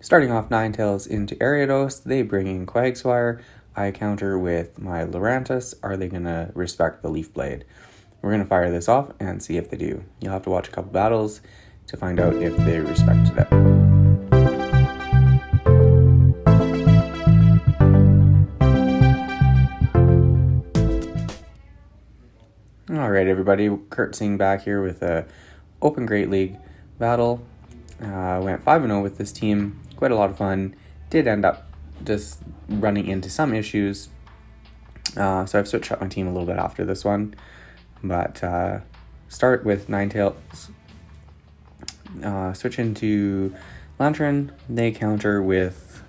Starting off Ninetales into Ariados, they bring in Quagsire. I counter with my Lurantis. Are they going to respect the Leaf Blade? We're going to fire this off and see if they do. You'll have to watch a couple battles to find out if they respected it. Alright everybody, Kurt Singh back here with a Open Great League battle. Went 5-0 with this team, quite a lot of fun. Did end up just running into some issues, so I've switched up my team a little bit after this one. But start with Ninetales, switch into Lantern. They counter with,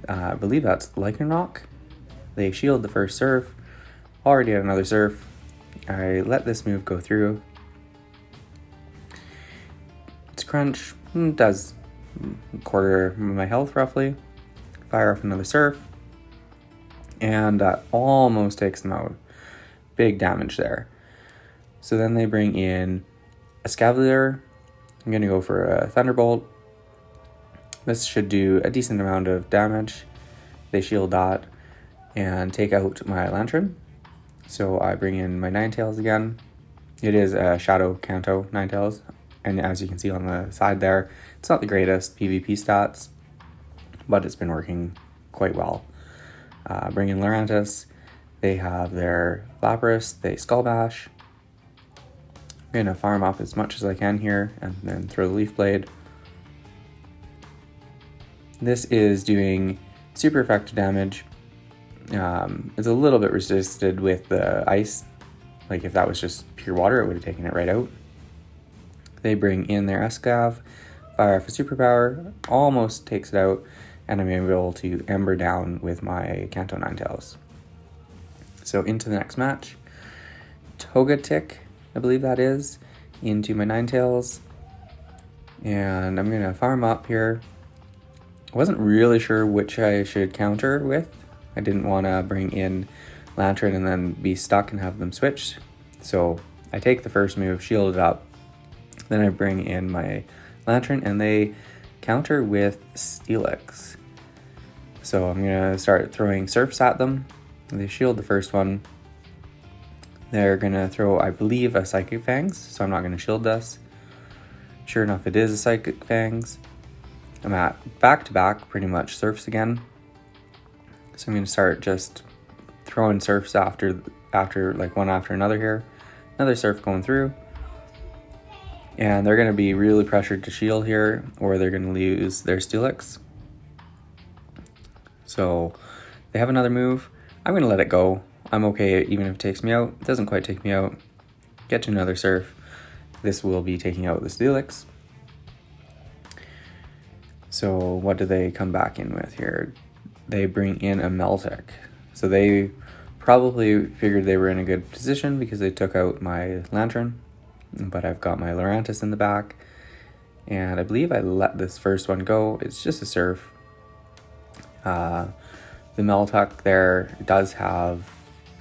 I believe that's Lycanroc. They shield the first surf, already had another surf. I let this move go through. It's Crunch, does a quarter of my health roughly. Fire off another surf, and that almost takes them out. Big damage there. So then they bring in a Escavalier. I'm going to go for a Thunderbolt. This should do a decent amount of damage. They shield that and take out my Lantern. So I bring in my Ninetales again. It is a Shadow Kanto Ninetales, and as you can see on the side there, it's not the greatest PvP stats, but it's been working quite well. Bring in Lurantis. They have their Lapras, they Skull Bash. I'm going to farm off as much as I can here and then throw the Leaf Blade. This is doing super effective damage. It's a little bit resisted with the ice. Like if that was just pure water, it would have taken it right out. They bring in their Escav, fire off a superpower, almost takes it out, and I'm able to Ember down with my Kanto Ninetales. So into the next match, Togetic, I believe that is, into my Ninetales, and I'm gonna farm up here. I wasn't really sure which I should counter with. I didn't want to bring in Lantern and then be stuck and have them switch. So I take the first move, shield it up. Then I bring in my Lantern and they counter with Steelix. So I'm going to start throwing Surfs at them. They shield the first one. They're going to throw, I believe, a Psychic Fangs. So I'm not going to shield this. Sure enough, it is a Psychic Fangs. I'm at back-to-back, pretty much Surfs again. So I'm going to start just throwing Surfs after like one after another here. Another Surf going through. And they're going to be really pressured to shield here, or they're going to lose their Steelix. So they have another move. I'm going to let it go. I'm okay even if it takes me out. It doesn't quite take me out. Get to another Surf. This will be taking out the Steelix. So what do they come back in with here? They bring in a Meltic. So they probably figured they were in a good position because they took out my Lantern. But I've got my Lurantis in the back. And I believe I let this first one go. It's just a Surf. The Meltic there does have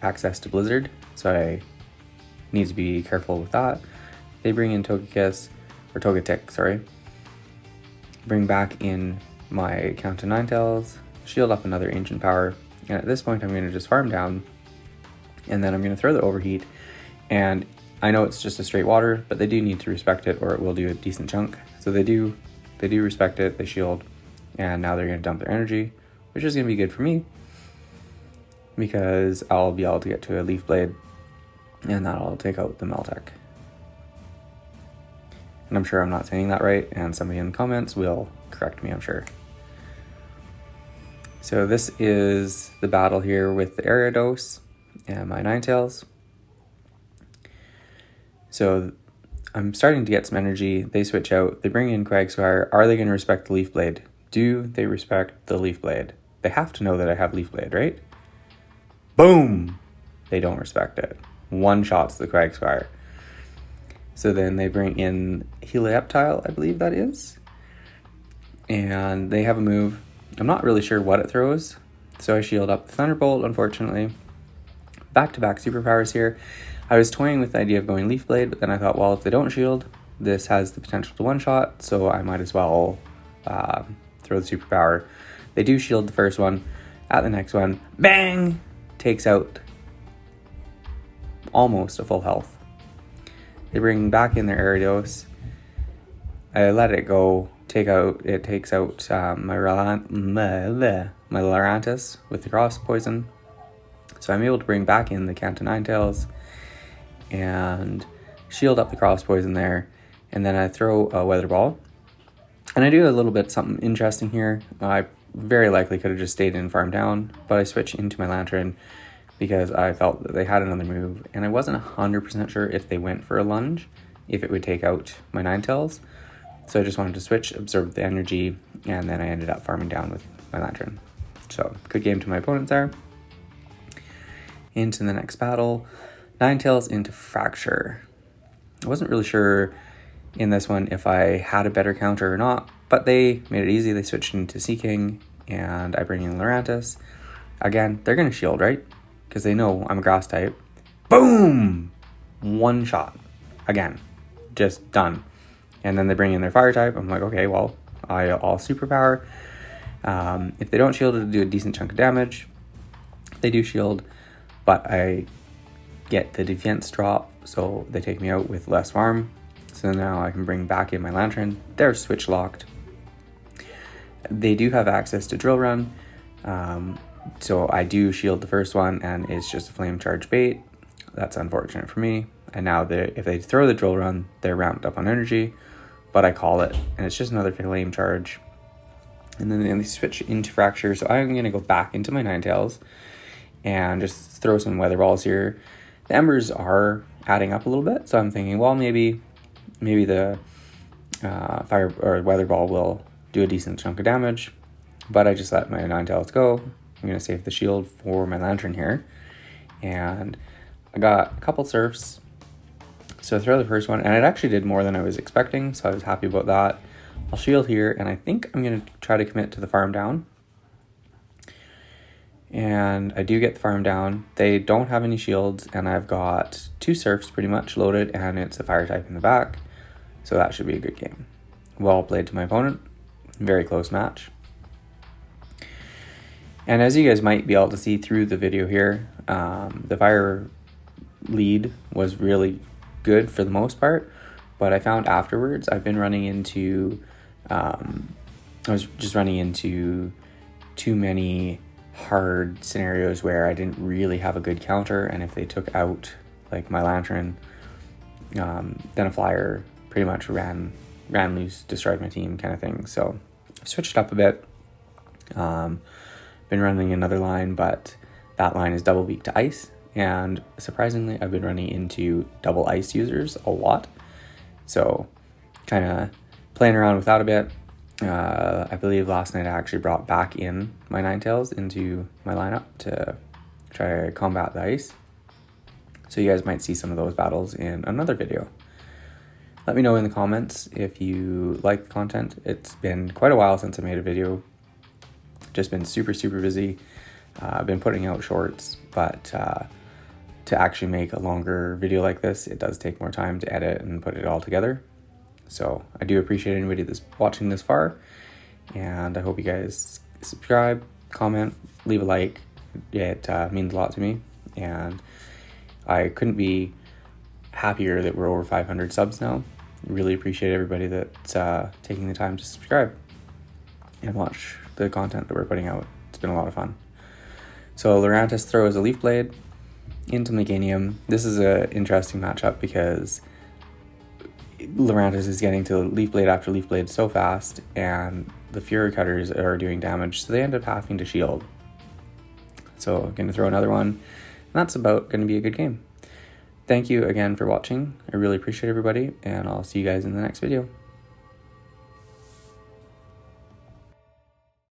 access to Blizzard. So I need to be careful with that. They bring in Togetic, sorry. Bring back in my Kanto Ninetales. Shield up another Ancient Power, and at this point I'm going to just farm down, and then I'm going to throw the Overheat, and I know it's just a straight water, but they do need to respect it or it will do a decent chunk. So they do respect it, they shield, and now they're going to dump their energy, which is going to be good for me, because I'll be able to get to a Leaf Blade, and that'll take out the Meltic. And I'm sure I'm not saying that right, and somebody in the comments will correct me, I'm sure. So this is the battle here with the Ariados and my Ninetales. So I'm starting to get some energy. They switch out. They bring in Quagsire. Are they going to respect the Leaf Blade? Do they respect the Leaf Blade? They have to know that I have Leaf Blade, right? Boom! They don't respect it. One shot's the Quagsire. So then they bring in Helioptile, I believe that is. And they have a move. I'm not really sure what it throws, so I shield up the Thunderbolt, unfortunately. Back-to-back superpowers here. I was toying with the idea of going Leaf Blade, but then I thought, well, if they don't shield, this has the potential to one-shot, so I might as well throw the superpower. They do shield the first one. At the next one, bang! Takes out almost a full health. They bring back in their Ariados. I let it go. It takes out my Lurantis with the cross poison. So I'm able to bring back in the Kanto Ninetales and shield up the cross poison there. And then I throw a Weather Ball. And I do a little bit something interesting here. I very likely could have just stayed in farm down, but I switched into my Lantern because I felt that they had another move. And I wasn't 100% sure if they went for a lunge, if it would take out my Ninetales. So I just wanted to switch, absorb the energy, and then I ended up farming down with my Lantern. So good game to my opponents there. Into the next battle, Ninetales into Fracture. I wasn't really sure in this one if I had a better counter or not, but they made it easy. They switched into Seaking, and I bring in Lurantis. Again, they're going to shield, right? Because they know I'm a grass type. Boom! One shot. Again. Just done. And then they bring in their fire type. I'm like, okay, well, I'll superpower. If they don't shield, it'll do a decent chunk of damage. They do shield, but I get the defense drop, so they take me out with less farm. So now I can bring back in my Lantern. They're switch locked. They do have access to Drill Run, so I do shield the first one, and it's just a flame charge bait. That's unfortunate for me. And now if they throw the Drill Run, they're ramped up on energy, but I call it, and it's just another flame charge. And then they switch into Fracture, so I'm going to go back into my Ninetales and just throw some Weather Balls here. The Embers are adding up a little bit, so I'm thinking, well, maybe the Fire or Weather Ball will do a decent chunk of damage, but I just let my Ninetales go. I'm going to save the shield for my Lantern here, and I got a couple Surfs. So I throw the first one, and it actually did more than I was expecting, so I was happy about that. I'll shield here, and I think I'm going to try to commit to the farm down. And I do get the farm down. They don't have any shields, and I've got 2 Surfs pretty much loaded, and it's a fire type in the back. So that should be a good game. Well played to my opponent. Very close match. And as you guys might be able to see through the video here, the fire lead was really good for the most part, but I found afterwards I've been running into I was just running into too many hard scenarios where I didn't really have a good counter, and if they took out like my Lantern, then a flyer pretty much ran loose, destroyed my team kind of thing. So I've switched up a bit. Been running another line, but that line is double beak to ice. And surprisingly, I've been running into double ice users a lot. So kind of playing around with that a bit. I believe last night I actually brought back in my Ninetales into my lineup to try to combat the ice. So you guys might see some of those battles in another video. Let me know in the comments if you like the content. It's been quite a while since I made a video. Just been super busy. I've been putting out shorts, but to actually make a longer video like this, it does take more time to edit and put it all together. So I do appreciate anybody that's watching this far, and I hope you guys subscribe, comment, leave a like. It means a lot to me, and I couldn't be happier that we're over 500 subs now. Really appreciate everybody that's taking the time to subscribe and watch the content that we're putting out. It's been a lot of fun. So Lurantis throws a Leaf Blade into Meganium. This is an interesting matchup because Lurantis is getting to Leaf Blade after Leaf Blade so fast, and the Fury Cutters are doing damage, so they end up having to shield. So I'm going to throw another one, and that's about going to be a good game. Thank you again for watching. I really appreciate everybody, and I'll see you guys in the next video.